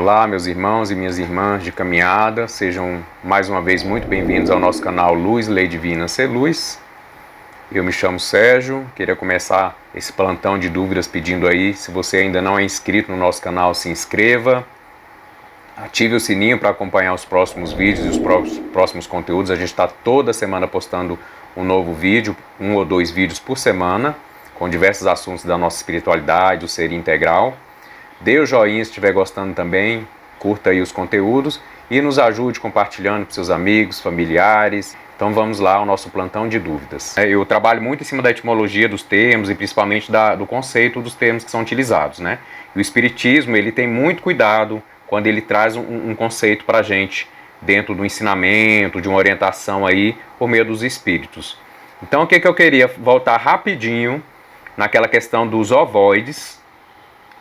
Olá, meus irmãos e minhas irmãs de caminhada, sejam mais uma vez muito bem-vindos ao nosso canal Luz, Lei Divina Ser Luz. Eu me chamo Sérgio, queria começar esse plantão de dúvidas pedindo aí, se você ainda não é inscrito no nosso canal, se inscreva, ative o sininho para acompanhar os próximos vídeos e os próximos conteúdos. A gente está toda semana postando um novo vídeo, 1 ou 2 vídeos por semana, com diversos assuntos da nossa espiritualidade, do ser integral. Dê o joinha se estiver gostando também, curta aí os conteúdos e nos ajude compartilhando com seus amigos, familiares. Então vamos lá ao nosso plantão de dúvidas. Eu trabalho muito em cima da etimologia dos termos e principalmente do conceito dos termos que são utilizados, né? E o Espiritismo, ele tem muito cuidado quando ele traz um conceito para a gente dentro do ensinamento, de uma orientação aí por meio dos espíritos. Então o que eu queria voltar rapidinho naquela questão dos ovoides,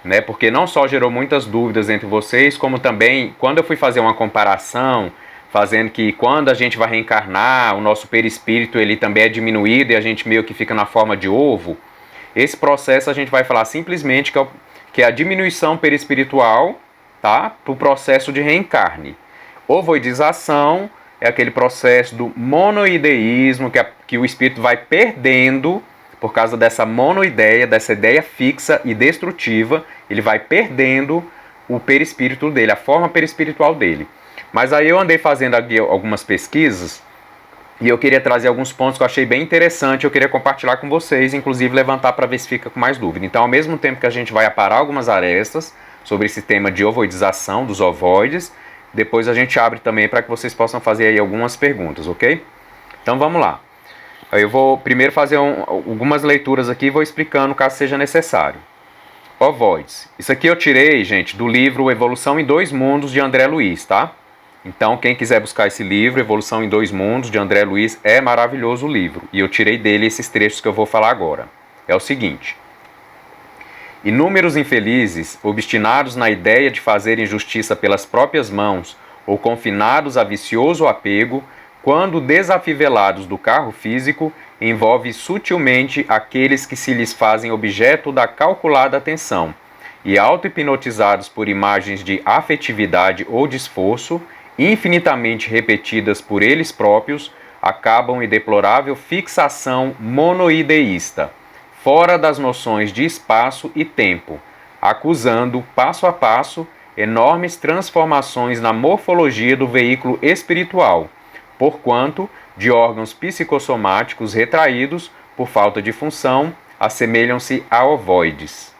né? Porque não só gerou muitas dúvidas entre vocês, como também quando eu fui fazer uma comparação, fazendo que quando a gente vai reencarnar, o nosso perispírito ele também é diminuído e a gente meio que fica na forma de ovo. Esse processo a gente vai falar simplesmente que é a diminuição perispiritual, tá? Para o processo de reencarne. Ovoidização é aquele processo do monoideísmo que o espírito vai perdendo. Por causa dessa monoideia, dessa ideia fixa e destrutiva, ele vai perdendo o perispírito dele, a forma perispiritual dele. Mas aí eu andei fazendo aqui algumas pesquisas e eu queria trazer alguns pontos que eu achei bem interessante, eu queria compartilhar com vocês, inclusive levantar para ver se fica com mais dúvida. Então, ao mesmo tempo que a gente vai aparar algumas arestas sobre esse tema de ovoidização, dos ovoides, depois a gente abre também para que vocês possam fazer aí algumas perguntas, ok? Então vamos lá. Eu vou primeiro fazer algumas leituras aqui e vou explicando caso seja necessário. Ovoides. Isso aqui eu tirei, gente, do livro Evolução em Dois Mundos, de André Luiz, tá? Então, quem quiser buscar esse livro, Evolução em Dois Mundos, de André Luiz, é maravilhoso o livro. E eu tirei dele esses trechos que eu vou falar agora. É o seguinte. Inúmeros infelizes, obstinados na ideia de fazerem justiça pelas próprias mãos ou confinados a vicioso apego, quando desafivelados do carro físico, envolve sutilmente aqueles que se lhes fazem objeto da calculada atenção, e auto-hipnotizados por imagens de afetividade ou de esforço, infinitamente repetidas por eles próprios, acabam em deplorável fixação monoideísta, fora das noções de espaço e tempo, acusando, passo a passo, enormes transformações na morfologia do veículo espiritual, porquanto, de órgãos psicossomáticos retraídos, por falta de função, assemelham-se a ovoides.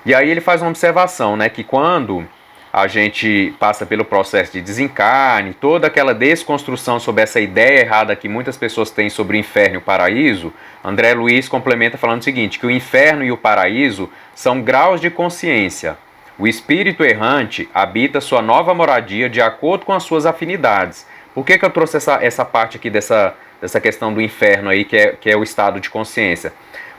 E aí ele faz uma observação, né, que quando a gente passa pelo processo de desencarne, toda aquela desconstrução sobre essa ideia errada que muitas pessoas têm sobre o inferno e o paraíso, André Luiz complementa falando o seguinte, que o inferno e o paraíso são graus de consciência. O espírito errante habita sua nova moradia de acordo com as suas afinidades. Por que eu trouxe essa parte aqui dessa questão do inferno aí, que é o estado de consciência?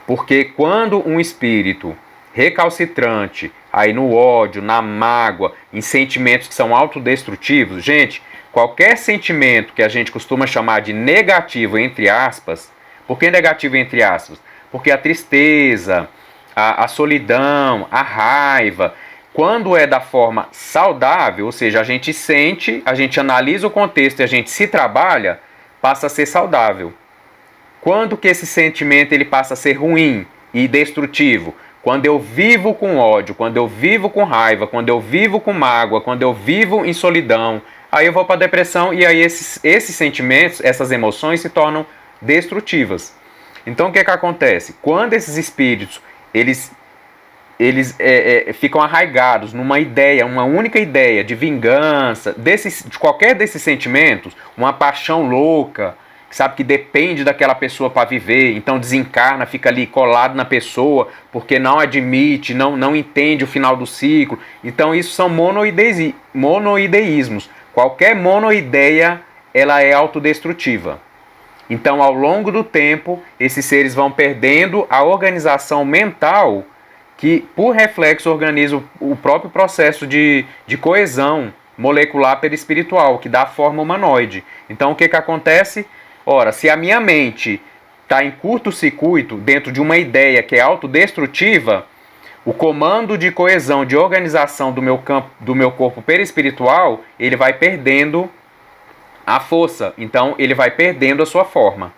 Porque quando um espírito recalcitrante, aí no ódio, na mágoa, em sentimentos que são autodestrutivos, gente, qualquer sentimento que a gente costuma chamar de negativo, entre aspas, por que negativo, entre aspas? Porque a tristeza, a solidão, a raiva, quando é da forma saudável, ou seja, a gente sente, a gente analisa o contexto e a gente se trabalha, passa a ser saudável. Quando que esse sentimento ele passa a ser ruim e destrutivo? Quando eu vivo com ódio, quando eu vivo com raiva, quando eu vivo com mágoa, quando eu vivo em solidão, aí eu vou para a depressão e aí esses sentimentos, essas emoções se tornam destrutivas. Então o que acontece? Quando esses espíritos, eles ficam arraigados numa ideia, uma única ideia de vingança, de qualquer desses sentimentos, uma paixão louca, que sabe que depende daquela pessoa para viver, então desencarna, fica ali colado na pessoa, porque não admite, não entende o final do ciclo. Então isso são monoideísmos. Qualquer monoideia, ela é autodestrutiva. Então ao longo do tempo, esses seres vão perdendo a organização mental que, por reflexo, organiza o próprio processo de coesão molecular perispiritual, que dá a forma humanoide. Então, o que acontece? Ora, se a minha mente está em curto-circuito dentro de uma ideia que é autodestrutiva, o comando de coesão, de organização do meu corpo perispiritual, ele vai perdendo a força. Então, ele vai perdendo a sua forma.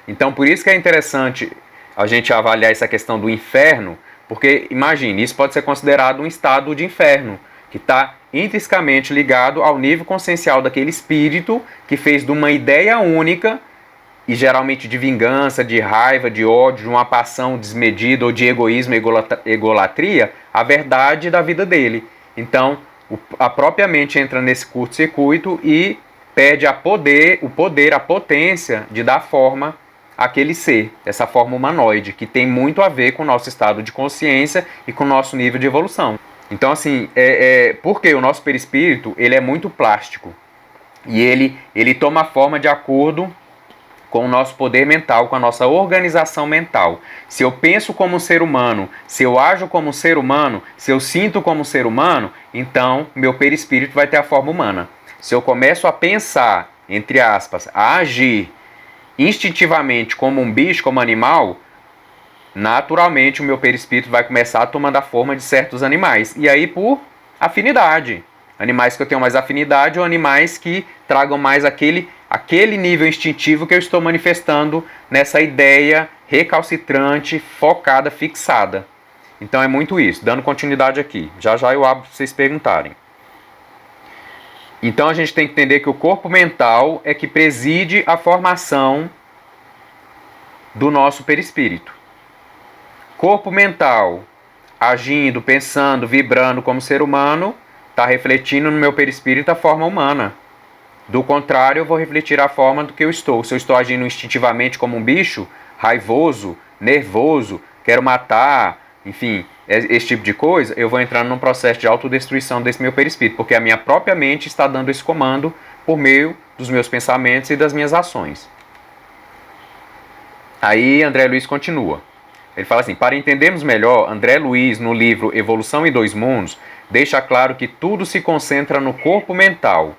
Então, por isso que é interessante a gente avaliar essa questão do inferno, porque, imagine, isso pode ser considerado um estado de inferno, que está intrinsecamente ligado ao nível consciencial daquele espírito que fez de uma ideia única, e geralmente de vingança, de raiva, de ódio, de uma paixão desmedida ou de egoísmo, egolatria, a verdade da vida dele. Então, a própria mente entra nesse curto-circuito e perde o poder, a potência de dar forma àquele ser, essa forma humanoide, que tem muito a ver com o nosso estado de consciência e com o nosso nível de evolução. Então, assim, porque o nosso perispírito, ele é muito plástico, e ele toma forma de acordo com o nosso poder mental, com a nossa organização mental. Se eu penso como um ser humano, se eu ajo como um ser humano, se eu sinto como um ser humano, então meu perispírito vai ter a forma humana. Se eu começo a pensar, entre aspas, a agir instintivamente como um bicho, como um animal, naturalmente o meu perispírito vai começar a tomar a forma de certos animais. E aí por afinidade. Animais que eu tenho mais afinidade ou animais que tragam mais aquele nível instintivo que eu estou manifestando nessa ideia recalcitrante, focada, fixada. Então é muito isso. Dando continuidade aqui. Já já eu abro para vocês perguntarem. Então a gente tem que entender que o corpo mental é que preside a formação do nosso perispírito. Corpo mental agindo, pensando, vibrando como ser humano, está refletindo no meu perispírito a forma humana. Do contrário, eu vou refletir a forma do que eu estou. Se eu estou agindo instintivamente como um bicho, raivoso, nervoso, quero matar, enfim, esse tipo de coisa, eu vou entrando num processo de autodestruição desse meu perispírito, porque a minha própria mente está dando esse comando por meio dos meus pensamentos e das minhas ações. Aí André Luiz continua. Ele fala assim: para entendermos melhor, André Luiz, no livro Evolução em Dois Mundos, deixa claro que tudo se concentra no corpo mental,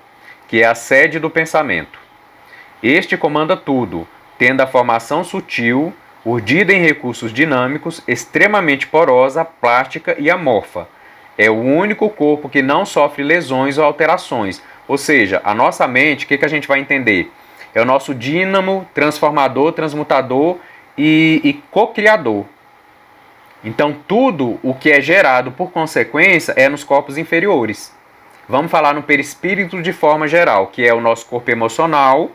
que é a sede do pensamento. Este comanda tudo, tendo a formação sutil, urdida em recursos dinâmicos, extremamente porosa, plástica e amorfa. É o único corpo que não sofre lesões ou alterações. Ou seja, a nossa mente, o que a gente vai entender? É o nosso dínamo, transformador, transmutador e co-criador. Então, tudo o que é gerado por consequência é nos corpos inferiores. Vamos falar no perispírito de forma geral, que é o nosso corpo emocional,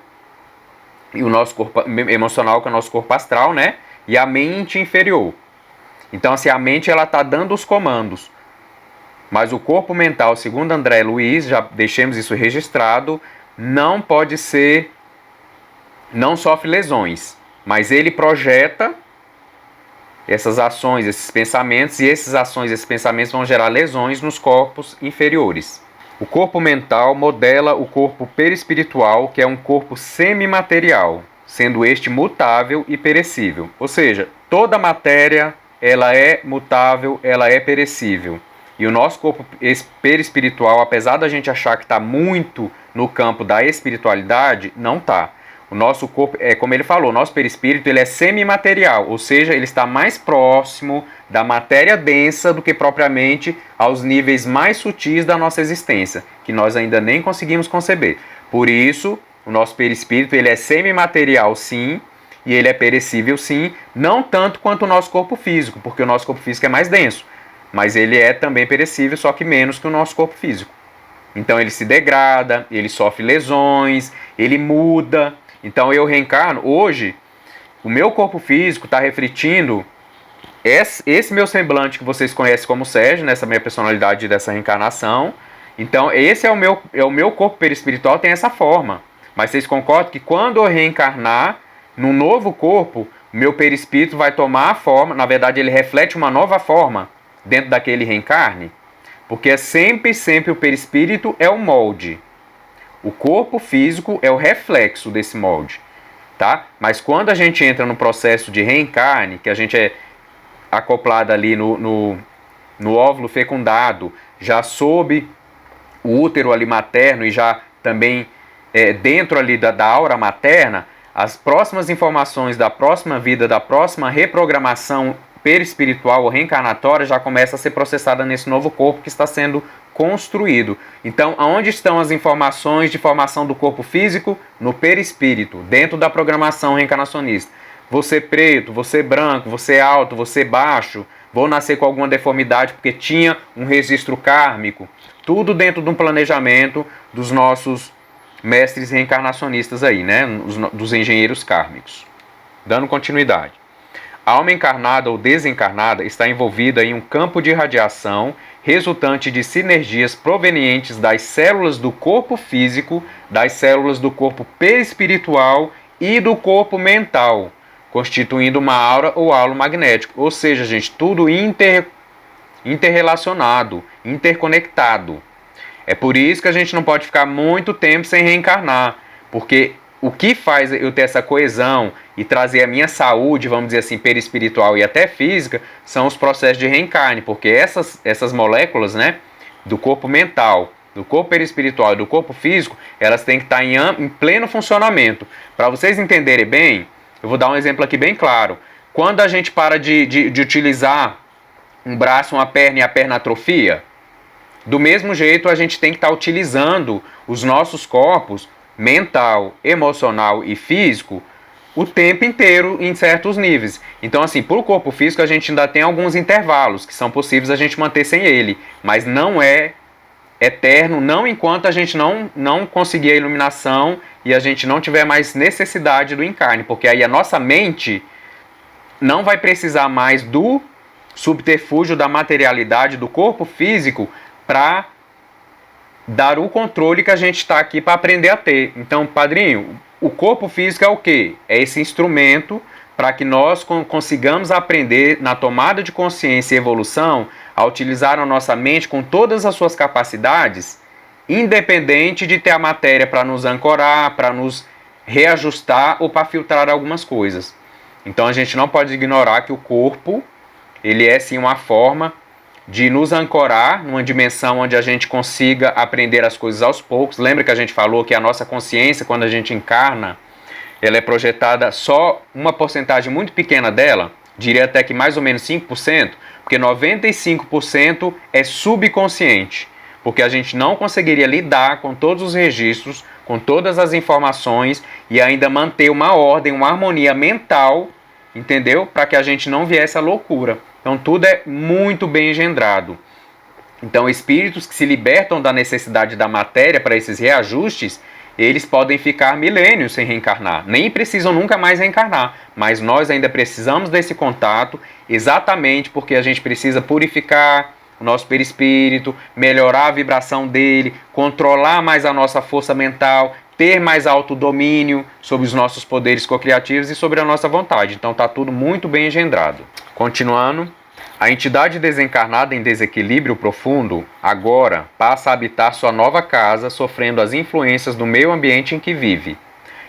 e o nosso corpo emocional, que é o nosso corpo astral, né? E a mente inferior. Então, assim, a mente ela está dando os comandos. Mas o corpo mental, segundo André Luiz, já deixemos isso registrado, não pode ser, não sofre lesões, mas ele projeta essas ações, esses pensamentos, e essas ações, esses pensamentos vão gerar lesões nos corpos inferiores. O corpo mental modela o corpo perispiritual, que é um corpo semimaterial, sendo este mutável e perecível. Ou seja, toda matéria ela é mutável, ela é perecível. E o nosso corpo perispiritual, apesar da gente achar que está muito no campo da espiritualidade, não está. O nosso corpo, como ele falou, o nosso perispírito ele é semimaterial, ou seja, ele está mais próximo da matéria densa do que propriamente aos níveis mais sutis da nossa existência, que nós ainda nem conseguimos conceber. Por isso, o nosso perispírito ele é semimaterial sim, e ele é perecível sim, não tanto quanto o nosso corpo físico, porque o nosso corpo físico é mais denso, mas ele é também perecível, só que menos que o nosso corpo físico. Então ele se degrada, ele sofre lesões, ele muda. Então eu reencarno, hoje, o meu corpo físico está refletindo esse meu semblante que vocês conhecem como Sérgio, nessa minha personalidade dessa reencarnação. Então esse é o meu corpo perispiritual, tem essa forma. Mas vocês concordam que quando eu reencarnar num novo corpo, o meu perispírito vai tomar a forma, na verdade ele reflete uma nova forma dentro daquele reencarne? Porque sempre o perispírito é o molde. O corpo físico é o reflexo desse molde, tá? Mas quando a gente entra no processo de reencarne, que a gente é acoplado ali no óvulo fecundado, já sob o útero ali materno e já também dentro ali da aura materna, as próximas informações da próxima vida, da próxima reprogramação perispiritual ou reencarnatória já começa a ser processada nesse novo corpo que está sendo construído. Então, aonde estão as informações de formação do corpo físico? No perispírito, dentro da programação reencarnacionista. Você preto, você branco, você alto, você baixo, vou nascer com alguma deformidade porque tinha um registro kármico. Tudo dentro de um planejamento dos nossos mestres reencarnacionistas aí, né? Dos engenheiros kármicos. Dando continuidade. A alma encarnada ou desencarnada está envolvida em um campo de radiação resultante de sinergias provenientes das células do corpo físico, das células do corpo perispiritual e do corpo mental, constituindo uma aura ou halo magnético. Ou seja, gente, tudo interrelacionado, interconectado. É por isso que a gente não pode ficar muito tempo sem reencarnar, porque o que faz eu ter essa coesão e trazer a minha saúde, vamos dizer assim, perispiritual e até física, são os processos de reencarne, porque essas moléculas, né, do corpo mental, do corpo perispiritual e do corpo físico, elas têm que estar em pleno funcionamento. Para vocês entenderem bem, eu vou dar um exemplo aqui bem claro. Quando a gente para de utilizar um braço, uma perna e a perna atrofia, do mesmo jeito a gente tem que estar utilizando os nossos corpos mental, emocional e físico o tempo inteiro em certos níveis. Então, assim, para o corpo físico a gente ainda tem alguns intervalos que são possíveis a gente manter sem ele, mas não é eterno, não enquanto a gente não conseguir a iluminação e a gente não tiver mais necessidade do encarne, porque aí a nossa mente não vai precisar mais do subterfúgio da materialidade do corpo físico para dar o controle que a gente está aqui para aprender a ter. Então, padrinho, o corpo físico é o quê? É esse instrumento para que nós consigamos aprender na tomada de consciência e evolução a utilizar a nossa mente com todas as suas capacidades, independente de ter a matéria para nos ancorar, para nos reajustar ou para filtrar algumas coisas. Então a gente não pode ignorar que o corpo, ele é sim uma forma de nos ancorar numa dimensão onde a gente consiga aprender as coisas aos poucos. Lembra que a gente falou que a nossa consciência, quando a gente encarna, ela é projetada só uma porcentagem muito pequena dela, diria até que mais ou menos 5%, porque 95% é subconsciente, porque a gente não conseguiria lidar com todos os registros, com todas as informações e ainda manter uma ordem, uma harmonia mental, entendeu? Para que a gente não viesse à loucura. Então tudo é muito bem engendrado. Então espíritos que se libertam da necessidade da matéria para esses reajustes, eles podem ficar milênios sem reencarnar. Nem precisam nunca mais reencarnar. Mas nós ainda precisamos desse contato exatamente porque a gente precisa purificar o nosso perispírito, melhorar a vibração dele, controlar mais a nossa força mental, ter mais autodomínio sobre os nossos poderes cocriativos e sobre a nossa vontade. Então está tudo muito bem engendrado. Continuando, a entidade desencarnada em desequilíbrio profundo agora passa a habitar sua nova casa, sofrendo as influências do meio ambiente em que vive.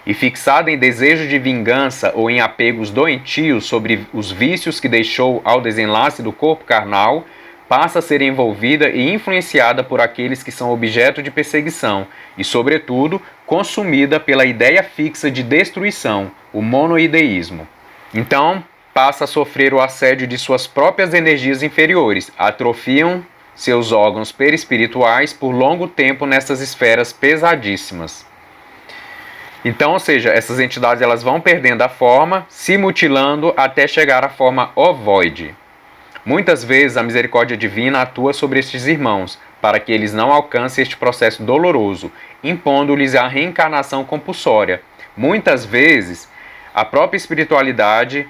E fixada em desejo de vingança ou em apegos doentios sobre os vícios que deixou ao desenlace do corpo carnal, passa a ser envolvida e influenciada por aqueles que são objeto de perseguição e, sobretudo, consumida pela ideia fixa de destruição, o monoideísmo. Então, passa a sofrer o assédio de suas próprias energias inferiores, atrofiam seus órgãos perispirituais por longo tempo nessas esferas pesadíssimas. Então, ou seja, essas entidades elas vão perdendo a forma, se mutilando até chegar à forma ovoide. Muitas vezes a misericórdia divina atua sobre estes irmãos, para que eles não alcancem este processo doloroso, impondo-lhes a reencarnação compulsória. Muitas vezes, a própria espiritualidade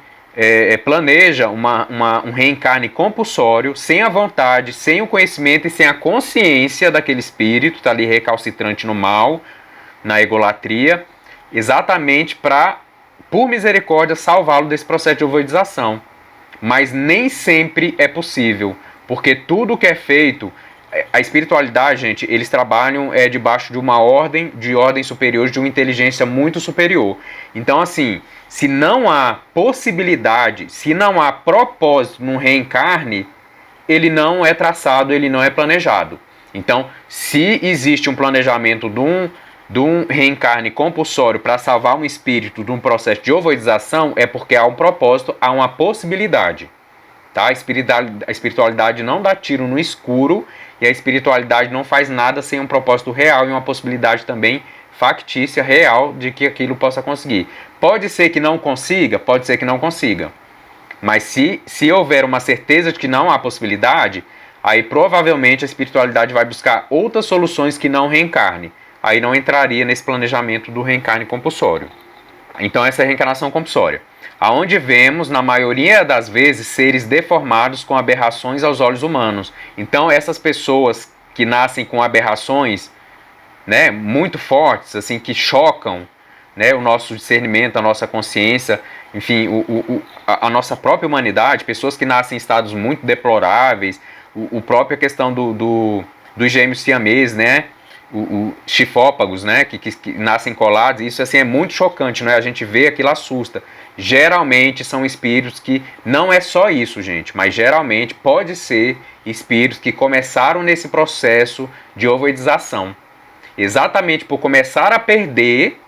planeja um reencarne compulsório, sem a vontade, sem o conhecimento e sem a consciência daquele espírito, está ali recalcitrante no mal, na egolatria, exatamente para, por misericórdia, salvá-lo desse processo de ovoidização. Mas nem sempre é possível, porque tudo que é feito, a espiritualidade, gente, eles trabalham debaixo de uma ordem, de ordem superior, de uma inteligência muito superior. Então, assim, se não há possibilidade, se não há propósito num reencarne, ele não é traçado, ele não é planejado. Então, se existe um planejamento de um reencarne compulsório para salvar um espírito de um processo de ovoidização, é porque há um propósito, há uma possibilidade. Tá? A espiritualidade não dá tiro no escuro e a espiritualidade não faz nada sem um propósito real e uma possibilidade também factícia, real, de que aquilo possa conseguir. Pode ser que não consiga, pode ser que não consiga. Mas se houver uma certeza de que não há possibilidade, aí provavelmente a espiritualidade vai buscar outras soluções que não reencarne. Aí não entraria nesse planejamento do reencarne compulsório. Então essa é a reencarnação compulsória, aonde vemos, na maioria das vezes, seres deformados com aberrações aos olhos humanos. Então essas pessoas que nascem com aberrações, né, muito fortes, assim, que chocam, né, o nosso discernimento, a nossa consciência, enfim, a nossa própria humanidade, pessoas que nascem em estados muito deploráveis, própria questão dos gêmeos siameses, né, chifópagos, né, que nascem colados, isso assim é muito chocante, né? A gente vê aquilo, assusta. Geralmente são espíritos que, não é só isso, gente, mas geralmente pode ser espíritos que começaram nesse processo de ovoidização, exatamente por começar a perder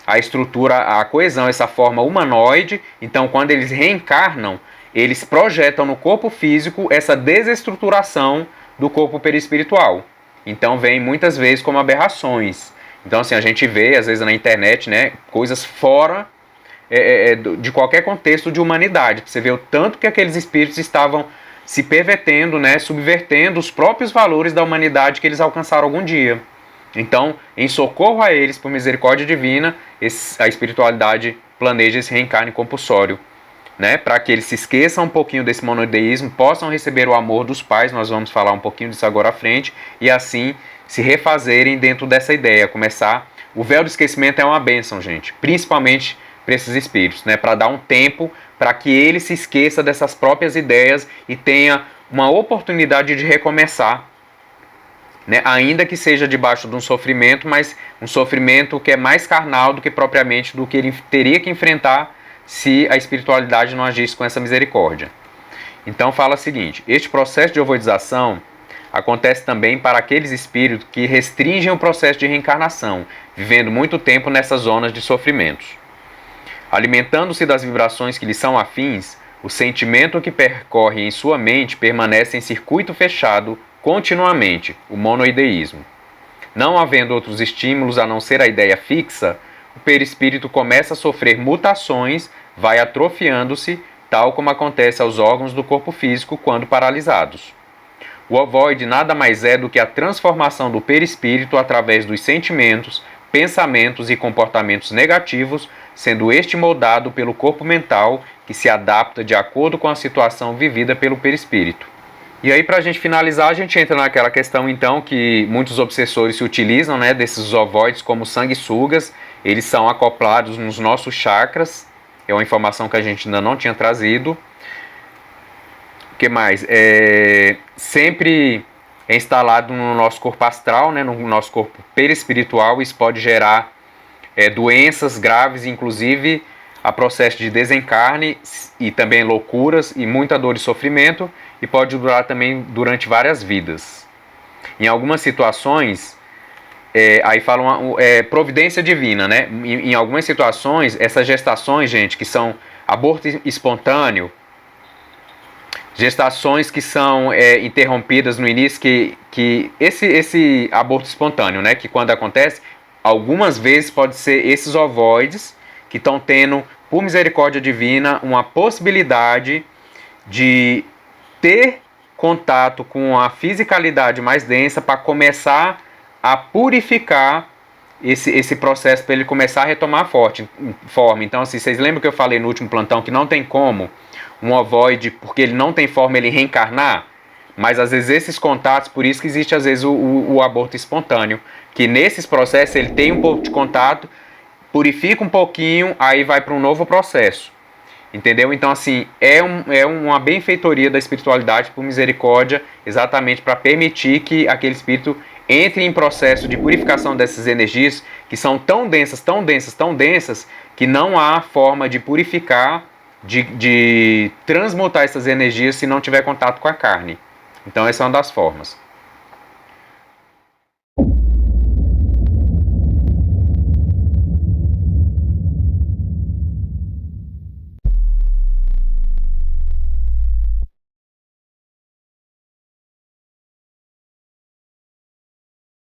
a estrutura, a coesão, essa forma humanoide. Então quando eles reencarnam, eles projetam no corpo físico essa desestruturação do corpo perispiritual. Então vem muitas vezes como aberrações. Então assim, a gente vê às vezes na internet, né, coisas fora de qualquer contexto de humanidade. Você vê o tanto que aqueles espíritos estavam se pervertendo, né, subvertendo os próprios valores da humanidade que eles alcançaram algum dia. Então, em socorro a eles, por misericórdia divina, a espiritualidade planeja esse reencarne compulsório, né, para que eles se esqueçam um pouquinho desse monoteísmo, possam receber o amor dos pais, nós vamos falar um pouquinho disso agora à frente, e assim se refazerem dentro dessa ideia, começar. O véu do esquecimento é uma bênção, gente, principalmente para esses espíritos, né, para dar um tempo para que ele se esqueça dessas próprias ideias e tenha uma oportunidade de recomeçar, né, ainda que seja debaixo de um sofrimento, mas um sofrimento que é mais carnal do que propriamente do que ele teria que enfrentar se a espiritualidade não agisse com essa misericórdia. Então fala o seguinte: este processo de ovoidização acontece também para aqueles espíritos que restringem o processo de reencarnação, vivendo muito tempo nessas zonas de sofrimentos. Alimentando-se das vibrações que lhes são afins, o sentimento que percorre em sua mente permanece em circuito fechado continuamente, o monoideísmo. Não havendo outros estímulos a não ser a ideia fixa, o perispírito começa a sofrer mutações, vai atrofiando-se, tal como acontece aos órgãos do corpo físico quando paralisados. O ovoide nada mais é do que a transformação do perispírito através dos sentimentos, pensamentos e comportamentos negativos, sendo este moldado pelo corpo mental, que se adapta de acordo com a situação vivida pelo perispírito. E aí, para a gente finalizar, a gente entra naquela questão, então, que muitos obsessores se utilizam, né, desses ovoides como sanguessugas. Eles são acoplados nos nossos chakras. É uma informação que a gente ainda não tinha trazido. O que mais? Sempre é instalado no nosso corpo astral, né, no nosso corpo perispiritual. Isso pode gerar doenças graves, inclusive a processo de desencarne e também loucuras e muita dor e sofrimento, e pode durar também durante várias vidas. Em algumas situações, aí falam providência divina, né? Em algumas situações, essas gestações, gente, que são aborto espontâneo, gestações que são interrompidas no início, que esse aborto espontâneo, né, que quando acontece, algumas vezes pode ser esses ovoides que estão tendo, por misericórdia divina, uma possibilidade de ter contato com a fisicalidade mais densa para começar a purificar esse processo, para ele começar a retomar forma. Então, assim, vocês lembram que eu falei no último plantão que não tem como um ovoide, porque ele não tem forma, ele reencarnar? Mas às vezes esses contatos, por isso que existe às vezes o aborto espontâneo, que nesses processos ele tem um pouco de contato, purifica um pouquinho, aí vai para um novo processo. Entendeu? Então, assim, é uma benfeitoria da espiritualidade por misericórdia, exatamente para permitir que aquele espírito entre em processo de purificação dessas energias que são tão densas, tão densas, tão densas, que não há forma de purificar, de transmutar essas energias se não tiver contato com a carne. Então, essa é uma das formas.